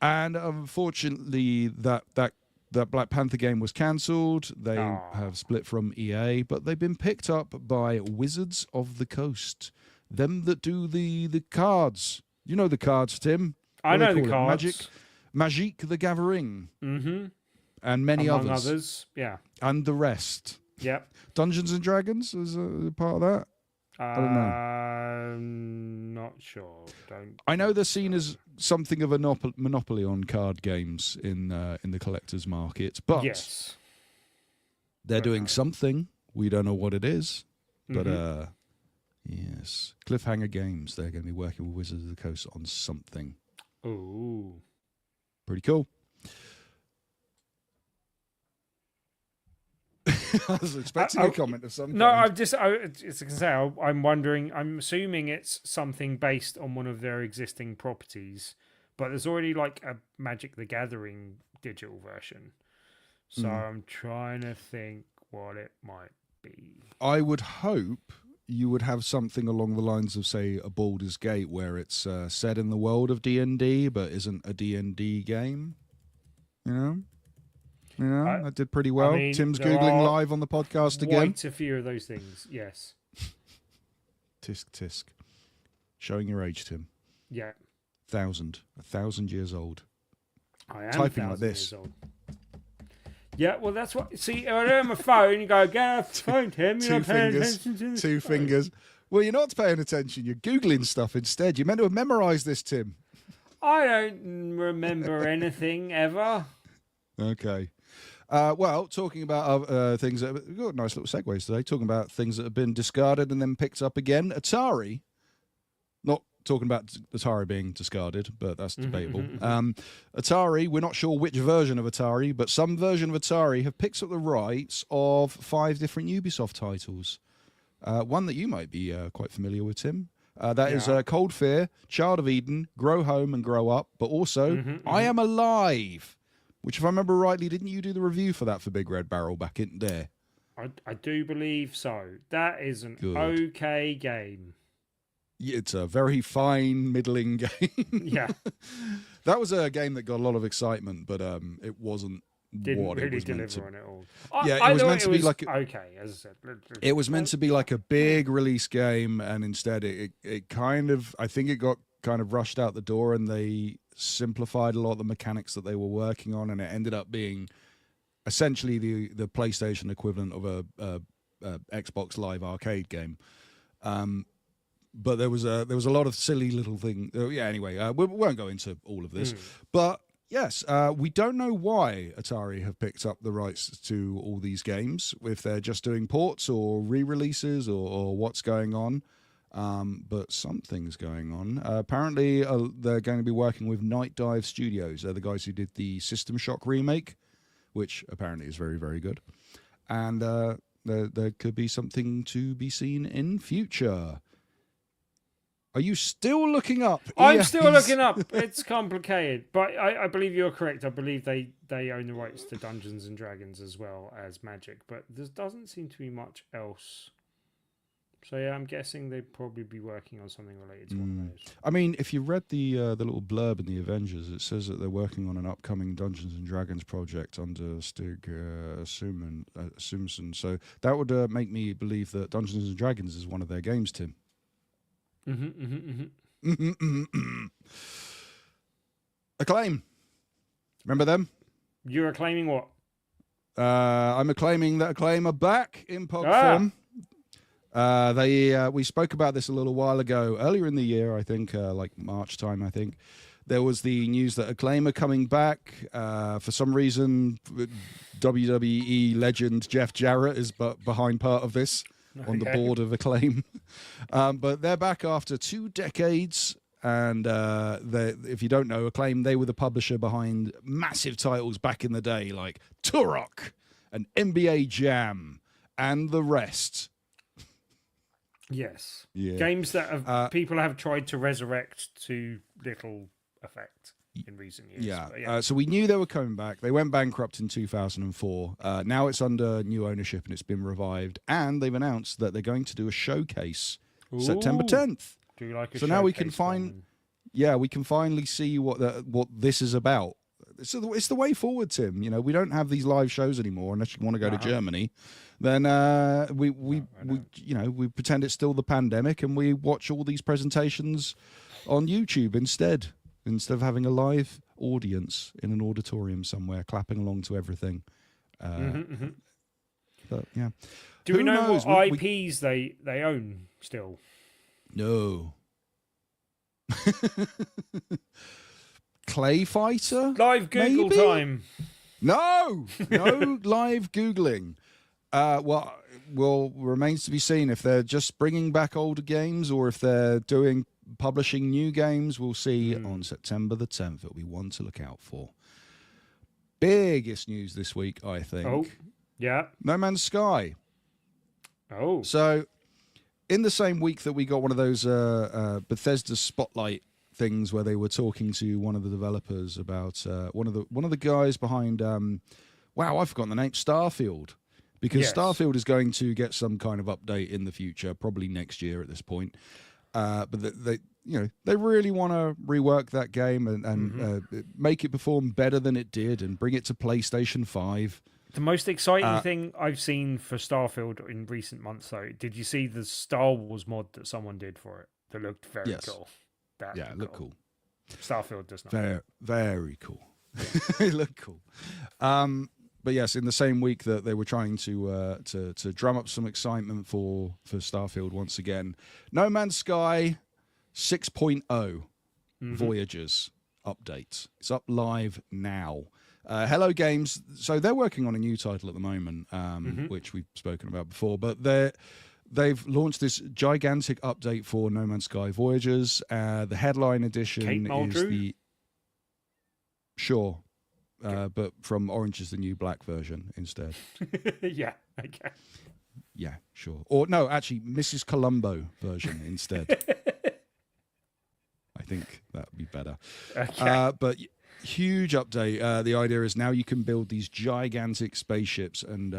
And unfortunately, that Black Panther game was cancelled. They have split from EA, but they've been picked up by Wizards of the Coast, them that do the cards. You know the cards, Tim? I know the cards. Magic the Gathering. And many others. Yeah. And the rest. Yep. Dungeons and Dragons is a part of that? I don't know. Not sure. I know they're seen as something of a monopoly on card games in the collector's market, but they're doing something. We don't know what it is, but yes, Cliffhanger Games. They're going to be working with Wizards of the Coast on something. Ooh, pretty cool. I was expecting a comment of some kind. No, I'm wondering. I'm assuming it's something based on one of their existing properties, but there's already like a Magic the Gathering digital version. So I'm trying to think what it might be. I would hope you would have something along the lines of, say, a Baldur's Gate, where it's set in the world of D&D, but isn't a D&D game. You know, that did pretty well. I mean, Tim's Googling live on the podcast again. Quite a few of those things, yes. Tisk, tisk. Showing your age, Tim. Yeah. 1,000 years old. I am Typing like 1,000 this. years old. Yeah, well, that's what. See, I on my phone. You go, get off the phone, Tim. You're not paying attention to the Two phone. fingers. Well, you're not paying attention. You're Googling stuff instead. You're meant to have memorized this, Tim. I don't remember anything ever. Okay. Well, talking about things that we've got nice little segues today. Talking about things that have been discarded and then picked up again. Atari. Not talking about Atari being discarded, but that's debatable. Atari, we're not sure which version of Atari, but some version of Atari have picked up the rights of 5 different Ubisoft titles. One that you might be quite familiar with, Tim. That is Cold Fear, Child of Eden, Grow Home and Grow Up, but also I Am Alive, which, if I remember rightly, didn't you do the review for that for Big Red Barrel back in there? I do believe so. That is an okay game. It's a very fine, middling game. Yeah. That was a game that got a lot of excitement, but it wasn't Didn't what really it was meant deliver to. on it all. It was meant to be like okay, as I said. It was meant to be like a big release game, and instead it kind of, I think it got kind of rushed out the door, and they simplified a lot of the mechanics that they were working on, and it ended up being essentially the PlayStation equivalent of a Xbox Live Arcade game. But there was a lot of silly little thing. Anyway, we won't go into all of this, but yes, we don't know why Atari have picked up the rights to all these games, if they're just doing ports or re-releases or what's going on. But something's going on. Apparently, they're going to be working with Night Dive Studios. They're the guys who did the System Shock remake, which apparently is very, very good. And there could be something to be seen in future. Are you still looking up? I'm still looking up. It's complicated, but I believe you're correct. I believe they own the rights to Dungeons and Dragons as well as Magic, but there doesn't seem to be much else. So yeah, I'm guessing they'd probably be working on something related to one of those. I mean, if you read the little blurb in the Avengers, it says that they're working on an upcoming Dungeons and Dragons project under Stig Asmussen. So that would make me believe that Dungeons and Dragons is one of their games, Tim. Acclaim. Remember them? You're acclaiming what? I'm acclaiming that Acclaim are back in POG form. We spoke about this a little while ago, earlier in the year, I think, like March time, I think. There was the news that Acclaim are coming back. For some reason, WWE legend Jeff Jarrett is behind part of this. On the board of Acclaim. But they're back after 2 decades. And if you don't know, Acclaim, they were the publisher behind massive titles back in the day, like Turok and NBA Jam and the rest. Yes. Yeah. Games that people have tried to resurrect to little effect in recent years. Yeah. So we knew they were coming back. They went bankrupt in 2004. Now it's under new ownership and it's been revived. And they've announced that they're going to do a showcase September 10th. Do you like a so now we can we can finally see what this is about. It's the way forward, Tim. You know, we don't have these live shows anymore unless you want to go to Germany. Then we pretend it's still the pandemic and we watch all these presentations on YouTube instead of having a live audience in an auditorium somewhere clapping along to everything. But yeah. Do we know what IPs they own still? No. Clay Fighter? Live Google maybe? time. No live Googling. Well, remains to be seen if they're just bringing back older games or if they're publishing new games. We'll see on September the 10th. It'll be one to look out for. Biggest news this week, I think. Oh, yeah. No Man's Sky. Oh. So, in the same week that we got one of those Bethesda Spotlight things where they were talking to one of the developers about one of the guys behind I've forgotten the name, Starfield, because Starfield is going to get some kind of update in the future, probably next year at this point. But they really want to rework that game and make it perform better than it did and bring it to PlayStation 5. The most exciting thing I've seen for Starfield in recent months, though, did you see the Star Wars mod that someone did for it? that looked very Yes. cool. That Yeah, it looked cool. Starfield does not. Very, very cool. It looked cool. But yes, in the same week that they were trying to drum up some excitement for Starfield once again, No Man's Sky 6.0 Voyagers update. It's up live now. Hello Games. So they're working on a new title at the moment, which we've spoken about before, but they've launched this gigantic update for No Man's Sky Voyagers. The headline edition is the but from Orange is the New Black version instead. Yeah, okay. Yeah, sure. Or no, actually, Mrs. Columbo version instead. I think that would be better. Okay. But huge update. The idea is now you can build these gigantic spaceships, and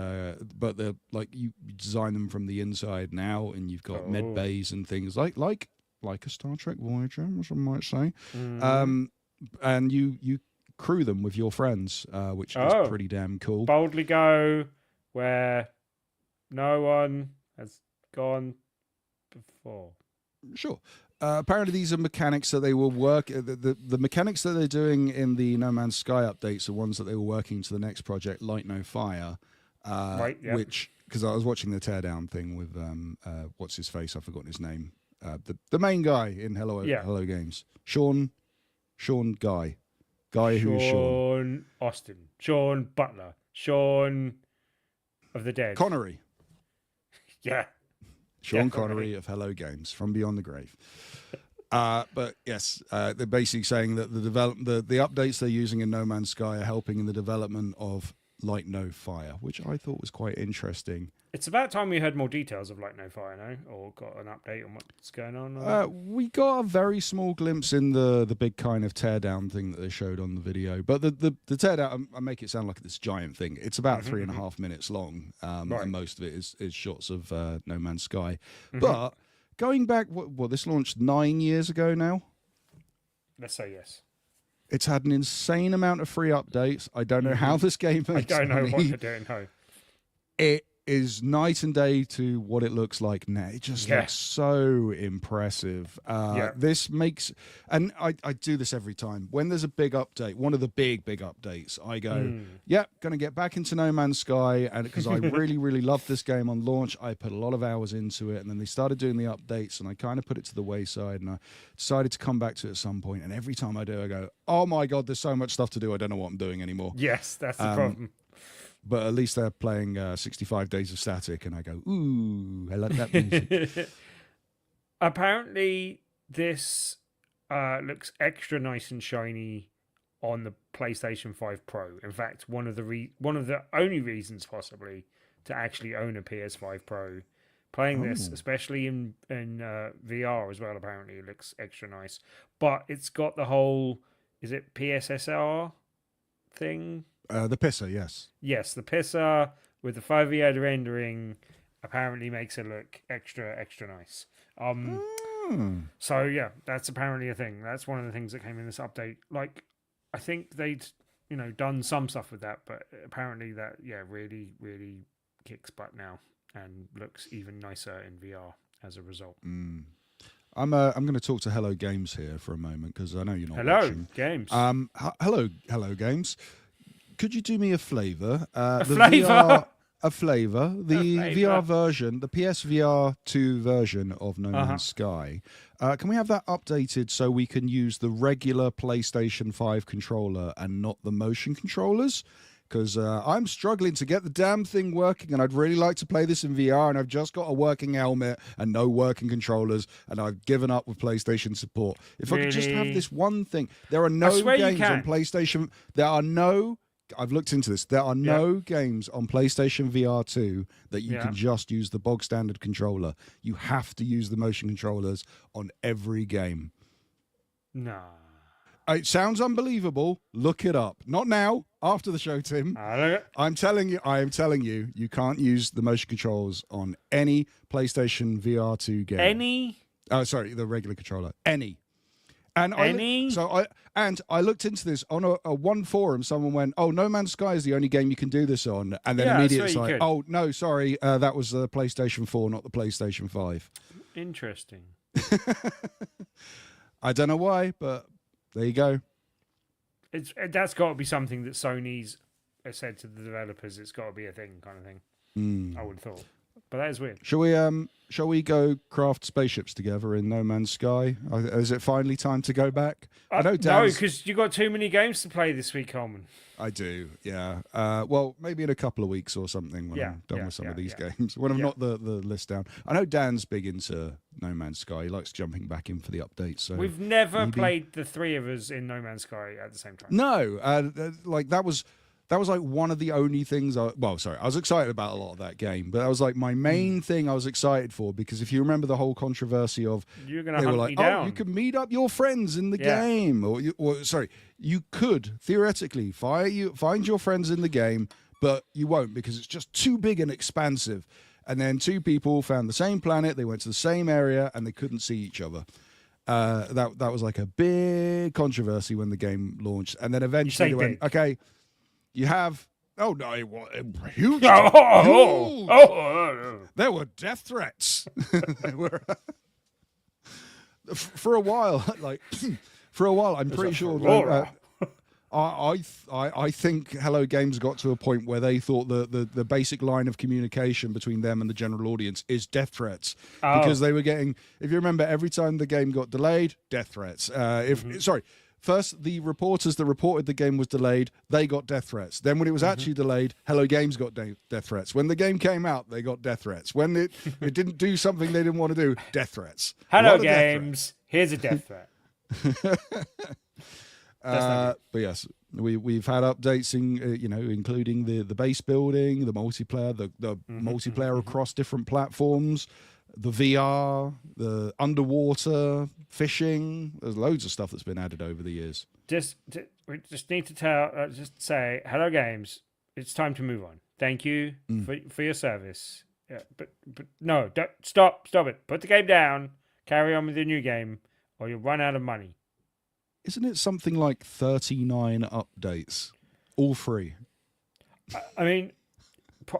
but they're like you design them from the inside now, and you've got med bays and things like a Star Trek Voyager, as I might say. And you crew them with your friends, which is pretty damn cool. Boldly go where no one has gone before. Sure. Apparently, these are mechanics that they will work. The mechanics that they're doing in the No Man's Sky updates are ones that they were working to the next project, Light No Fire, Right, yeah. which because I was watching the teardown thing with what's his face? I've forgotten his name. The main guy in Hello Games, Sean Guy. Who's Sean Austin, Sean Butler, Sean of the Dead, Connery. Yeah, Sean Connery of Hello Games from Beyond the Grave. But yes, they're basically saying that the updates they're using in No Man's Sky are helping in the development of Light No Fire, which I thought was quite interesting. It's about time we heard more details of Light No Fire, no? Or got an update on what's going on. We got a very small glimpse in the big kind of teardown thing that they showed on the video. But the teardown, I make it sound like this giant thing. It's about 3.5 minutes long, and most of it is shots of No Man's Sky. But going back, what this launched 9 years ago now? Let's say yes. It's had an insane amount of free updates. I don't know how this game makes I don't know money. what they're doing, no. It is night and day to what it looks like now. It just looks so impressive. This makes, and I do this every time. When there's a big update, one of the big updates, I go, going to get back into No Man's Sky, and because I really, really loved this game on launch, I put a lot of hours into it, and then they started doing the updates, and I kind of put it to the wayside, and I decided to come back to it at some point, and every time I do, I go, oh my God, there's so much stuff to do, I don't know what I'm doing anymore. Yes, that's the problem. But at least they're playing 65 Days of Static, and I go, ooh, I like that music. Apparently, this looks extra nice and shiny on the PlayStation 5 Pro. In fact, one of the only reasons possibly to actually own a PS5 Pro, playing this, especially in VR as well. Apparently, it looks extra nice. But it's got the whole, is it PSSR thing? The pisser, yes. Yes, the pisser with the foveated rendering apparently makes it look extra nice. So yeah, that's apparently a thing. That's one of the things that came in this update. Like, I think they'd done some stuff with that, but apparently that really kicks butt now and looks even nicer in VR as a result. I'm going to talk to Hello Games here for a moment because I know you're not watching. Games. Hello Games. Could you do me a flavor? A flavor? A flavor. The VR version, the PSVR 2 version of No Man's Sky. Can we have that updated so we can use the regular PlayStation 5 controller and not the motion controllers? Because I'm struggling to get the damn thing working, and I'd really like to play this in VR, and I've just got a working helmet and no working controllers, and I've given up with PlayStation support. If I could just have this one thing. There are no games on PlayStation. I've looked into this. There are no games on PlayStation VR 2 that you can just use the bog standard controller. You have to use the motion controllers on every game. Nah. It sounds unbelievable. Look it up. Not now. After the show, Tim. I am telling you, you can't use the motion controls on any PlayStation VR 2 game. Any? Oh, sorry, the regular controller. Any. And I looked into this on a one forum. Someone went, "Oh, No Man's Sky is the only game you can do this on," and then immediately it's like, "Oh no, sorry, that was the PlayStation 4, not the PlayStation 5." Interesting. I don't know why, but there you go. That's got to be something that Sony's said to the developers. It's got to be a thing, kind of thing. I would have thought, but that is weird. Shall we go craft spaceships together in No Man's Sky? Is it finally time to go back? I know no, because you got too many games to play this week, Coleman. I do, yeah. Well, maybe in a couple of weeks or something when I'm done with some of these games. When I've not the list down. I know Dan's big into No Man's Sky. He likes jumping back in for the updates. So we've never played the three of us in No Man's Sky at the same time. No, like that was like one of the only things I was excited about a lot of that game, but that was like my main thing I was excited for, because if you remember the whole controversy of you're going to hunt me down. Oh, you can meet up your friends in the game, you could theoretically find your friends in the game, but you won't because it's just too big and expansive. And then two people found the same planet, they went to the same area, and they couldn't see each other. That was like a big controversy when the game launched, and then eventually they went, okay. You have it was huge. There were death threats. There were for a while. I'm pretty sure. I think Hello Games got to a point where they thought the basic line of communication between them and the general audience is death threats, because they were getting. If you remember, every time the game got delayed, death threats. First, the reporters that reported the game was delayed, they got death threats. Then when it was actually delayed, Hello Games got death threats. When the game came out, they got death threats. When it didn't do something they didn't want to do, death threats. Hello Games, here's a death threat. But yes, we've had updates including the base building, the multiplayer, the multiplayer across different platforms, the VR, the underwater fishing. There's loads of stuff that's been added over the years. We just need to say, Hello Games, it's time to move on. Thank you for your service. Yeah, but no, don't, stop it. Put the game down. Carry on with your new game, or you'll run out of money. Isn't it something like 39 updates, all free? I mean,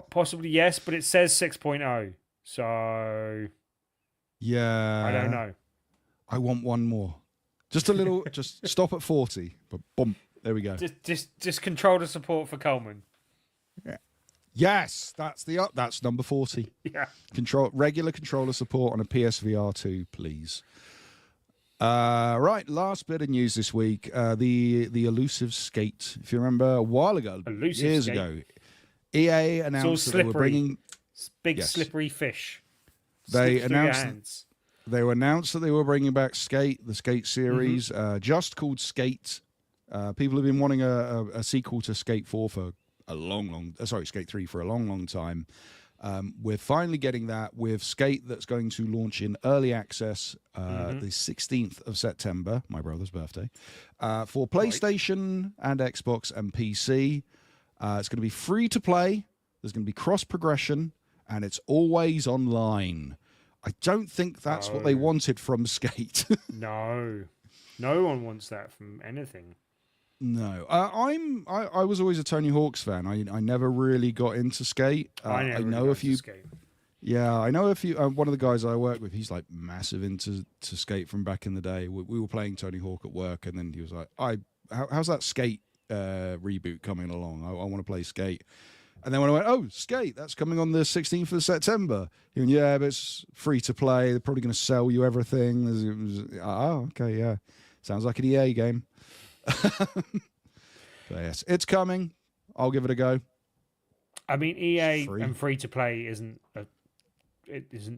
possibly yes, but it says 6.0. So, yeah, I don't know. I want one more. Just a little. Just stop at 40. But boom, there we go. Just controller support for Coleman. Yeah. Yes, that's number 40. Yeah. Regular controller support on a PSVR 2, please. Right, last bit of news this week. The elusive skate. If you remember a while ago, years ago, EA announced that they were bringing slippery fish. They announced that they were bringing back Skate, the Skate series, just called Skate. People have been wanting a sequel to Skate 4 for a Skate 3 for a long time. We're finally getting that with Skate that's going to launch in early access the 16th of September, my brother's birthday, for PlayStation and Xbox and PC. It's going to be free to play. There's going to be cross progression, and it's always online. I don't think that's what they wanted from Skate. No one wants that from anything. No, I was always a Tony Hawk's fan. I never really got into Skate. I know a few. Yeah, I know a few. One of the guys I work with, he's like massive into Skate from back in the day. We were playing Tony Hawk at work, and then he was like, how's that Skate reboot coming along? I want to play Skate." And then when I went, "Oh, Skate, that's coming on the 16th of September." He went, "Yeah, but it's free to play. They're probably going to sell you everything." Okay, yeah. Sounds like an EA game. But yes, it's coming. I'll give it a go. I mean, EA and free to play isn't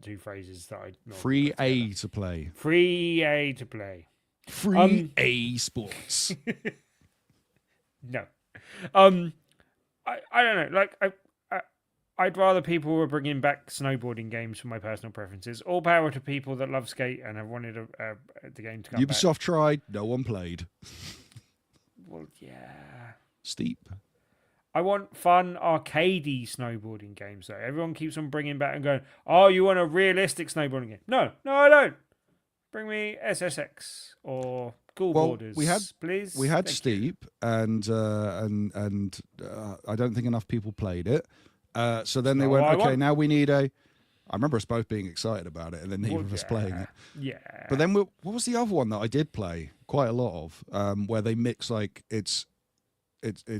two phrases that I know. Free A to play. Free A to play. Free A sports. No. I don't know. Like I'd rather people were bringing back snowboarding games for my personal preferences. All power to people that love Skate and have wanted the game to come back. Ubisoft tried. No one played. Well, yeah. Steep. I want fun, arcadey snowboarding games, though. Everyone keeps on bringing back and going, "Oh, you want a realistic snowboarding game?" No, I don't. Bring me SSX or Cool Borders, please. We had Steep, and I don't think enough people played it. So then they went, okay, now we need a I remember us both being excited about it, and then neither of us playing it. Yeah. But then what was the other one that I did play quite a lot of, where they mix like it's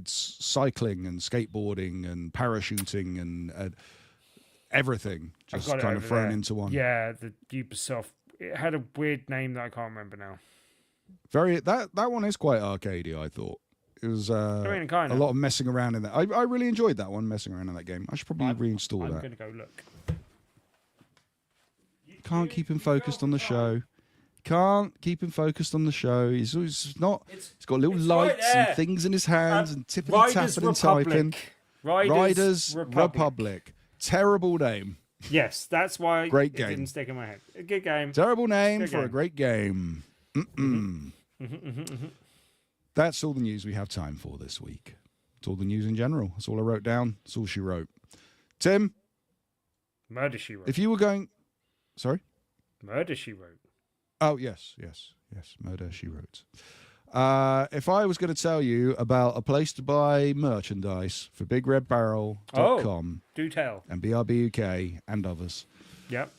cycling and skateboarding and parachuting and everything just kind of thrown into one. Yeah, the Ubisoft. It had a weird name that I can't remember now. That one is quite arcadey, I thought. It was kind of. a lot of messing around in that. I really enjoyed that one, messing around in that game. I should probably reinstall that. I'm going to go look. Can't keep him focused on the show. Can't keep him focused on the show. He's not. He's got little lights and things in his hands and tipping, tapping, and typing. Riders Republic. Terrible name. Yes, that's why great it game. didn't stick in my head. A good game. Terrible name good for game. A great game. That's all the news we have time for this week. It's all the news in general. That's all I wrote down. That's all she wrote. Tim? Murder, She Wrote. If you were going... Sorry? Murder, She Wrote. Oh, yes. Murder, She Wrote. If I was going to tell you about a place to buy merchandise for BigRedBarrel.com, do tell. And BRB UK and others, Yep.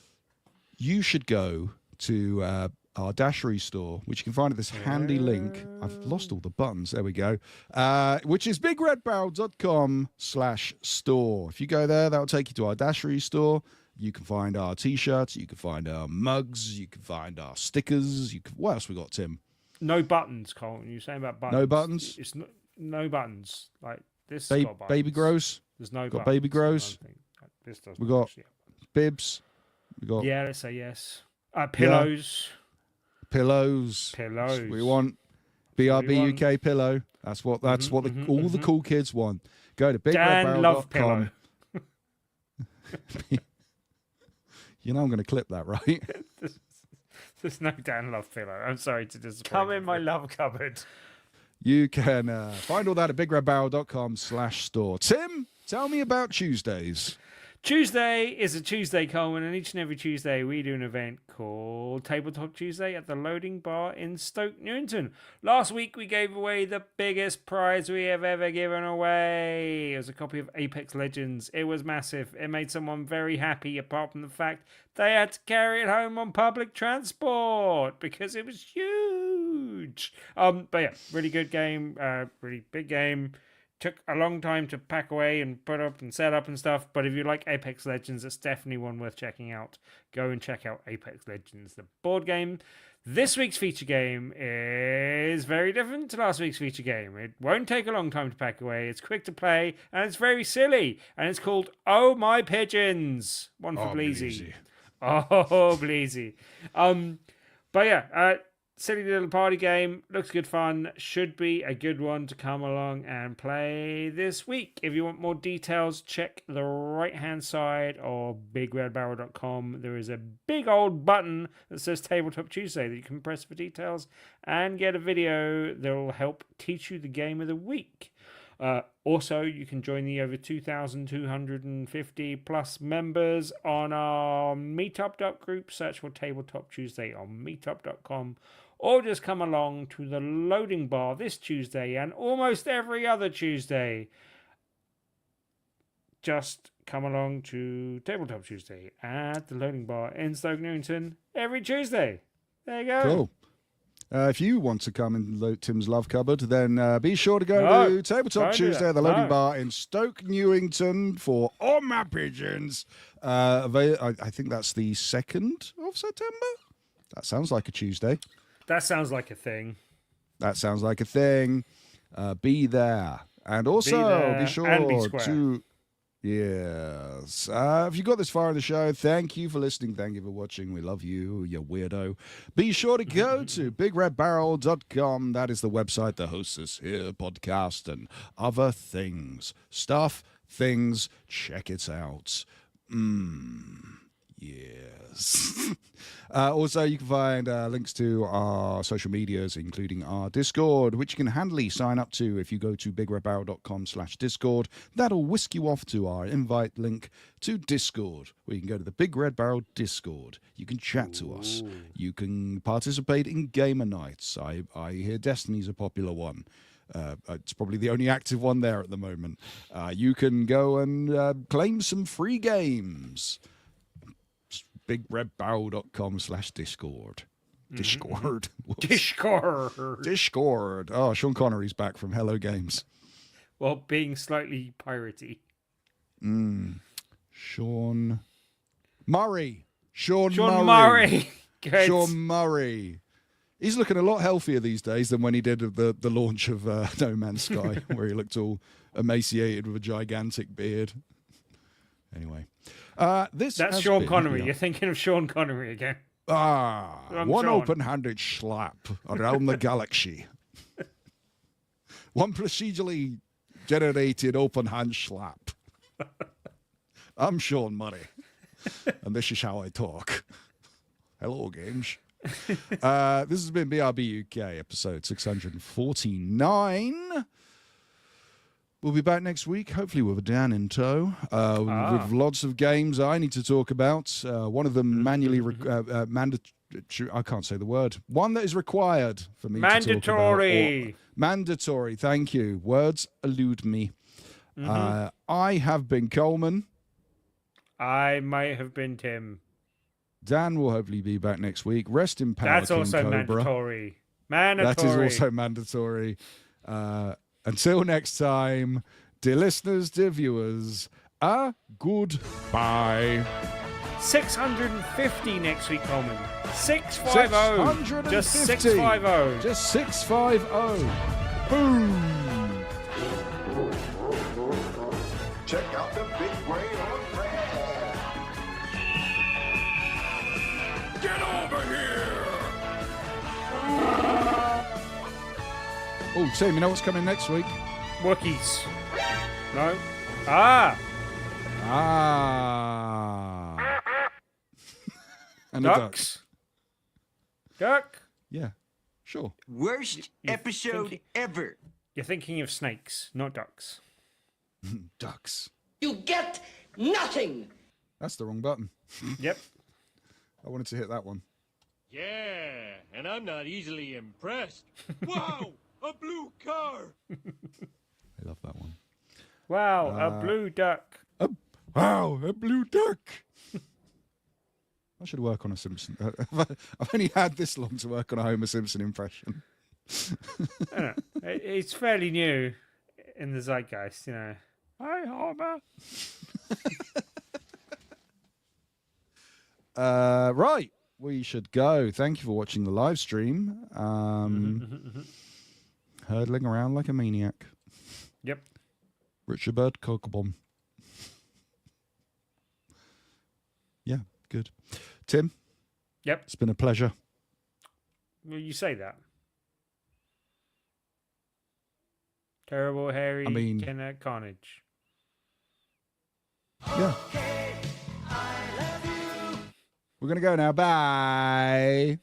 you should go to our Dashery store, which you can find at this handy link. I've lost all the buttons. There we go. Which is BigRedBarrel.com/store. If you go there, that'll take you to our Dashery store. You can find our T-shirts. You can find our mugs. You can find our stickers. What else we got, Tim? No buttons, Cole. You're saying about buttons. No buttons? It's no buttons. Like this. Got buttons. Baby grows. There's no got buttons. Baby grows. This does. We got bibs. We got let's say yes. Pillows. Yeah. Pillows. We want BRB UK pillow. That's what all the cool kids want. Go to BigRedBarrel.com. You know I'm going to clip that, right? There's no Dan Love pillow. I'm sorry to disappoint. Come in my love cupboard. You can find all that at BigRedBarrel.com/store. Tim, tell me about Tuesdays. Tuesday is a Tuesday, Coleman, and each and every Tuesday we do an event called Tabletop Tuesday at the Loading Bar in Stoke Newington. Last week we gave away the biggest prize we have ever given away. It was a copy of Apex Legends. It was massive. It made someone very happy, apart from the fact they had to carry it home on public transport because it was huge. But yeah, really good game, really big game. Took a long time to pack away and put up and set up and stuff, but if you like Apex Legends, it's definitely one worth checking out. Go and check out Apex Legends, the board game. This week's feature game is very different to last week's feature game. It won't take a long time to pack away. It's quick to play, and it's very silly. And it's called Oh My Pigeons. One for Bleezy. Oh, Bleezy. But yeah, silly little party game, looks good fun, should be a good one to come along and play this week. If you want more details, check the right hand side of BigRedBarrel.com. There is a big old button that says Tabletop Tuesday that you can press for details and get a video that will help teach you the game of the week. Also, you can join the over 2,250 plus members on our Meetup group. Search for Tabletop Tuesday on Meetup.com. Or just come along to the Loading Bar this Tuesday and almost every other Tuesday. Just come along to Tabletop Tuesday at the Loading Bar in Stoke Newington every Tuesday. There you go. Cool. If you want to come in Tim's love cupboard, then be sure to go to Tabletop Tuesday at the Loading Bar in Stoke Newington for All My Pigeons. I think that's the 2nd of September. That sounds like a Tuesday. That sounds like a thing. That sounds like a thing. Be there. And also be sure to... Yes. If you got this far in the show, thank you for listening. Thank you for watching. We love you, you weirdo. Be sure to go to BigRedBarrel.com. That is the website that hosts this here podcast and other things. Stuff, things. Check it out. Yes. Also, you can find links to our social medias, including our Discord, which you can handily sign up to if you go to BigRedBarrel.com/Discord. That'll whisk you off to our invite link to Discord, where you can go to the Big Red Barrel Discord. You can chat to us. You can participate in gamer nights. I hear Destiny's a popular one. It's probably the only active one there at the moment. You can go and claim some free games. BigRedBarrel.com/Discord. Discord. Discord. Discord. Oh, Sean Connery's back from Hello Games. Well, being slightly piratey. Sean Murray. Sean Murray. Good. Sean Murray. He's looking a lot healthier these days than when he did the launch of No Man's Sky, where he looked all emaciated with a gigantic beard. Anyway, that's Sean Connery. You're thinking of Sean Connery again. One Sean. open-handed slap around the galaxy. One procedurally generated open-hand slap. I'm Sean Murray, and this is how I talk. Hello, games. This has been BRB UK, episode 649. We'll be back next week, hopefully with Dan in tow, with lots of games I need to talk about. One of them manually, I can't say the word. One that is required for me to talk about. Mandatory, thank you. Words elude me. I have been Coleman. I might have been Tim. Dan will hopefully be back next week. Rest in power, That's King also Cobra. mandatory. That is also mandatory. Until next time, dear listeners, dear viewers, a goodbye. 650 next week, Coleman. 650. Just 650. Just 650. Boom. Check out the big gray on red. Get over here! Oh, Tim, you know what's coming next week? Wookiees. No? And a duck. Ducks. Duck? Yeah, sure. Worst episode ever. You're thinking of snakes, not ducks. Ducks. You get nothing. That's the wrong button. Yep. I wanted to hit that one. Yeah, and I'm not easily impressed. Wow, a blue car. I love that one. Wow, a blue duck. Wow, a blue duck. I should work on a Simpson. I've only had this long to work on a Homer Simpson impression. It's fairly new in the zeitgeist, you know. Hi, Homer. Right, we should go. Thank you for watching the live stream. Hurdling around like a maniac. Yep. Richard Bird, Cocobomb. Yeah, good. Tim? Yep. It's been a pleasure. Well, you say that. Terrible, hairy, carnage. Yeah. We're going to go now. Bye.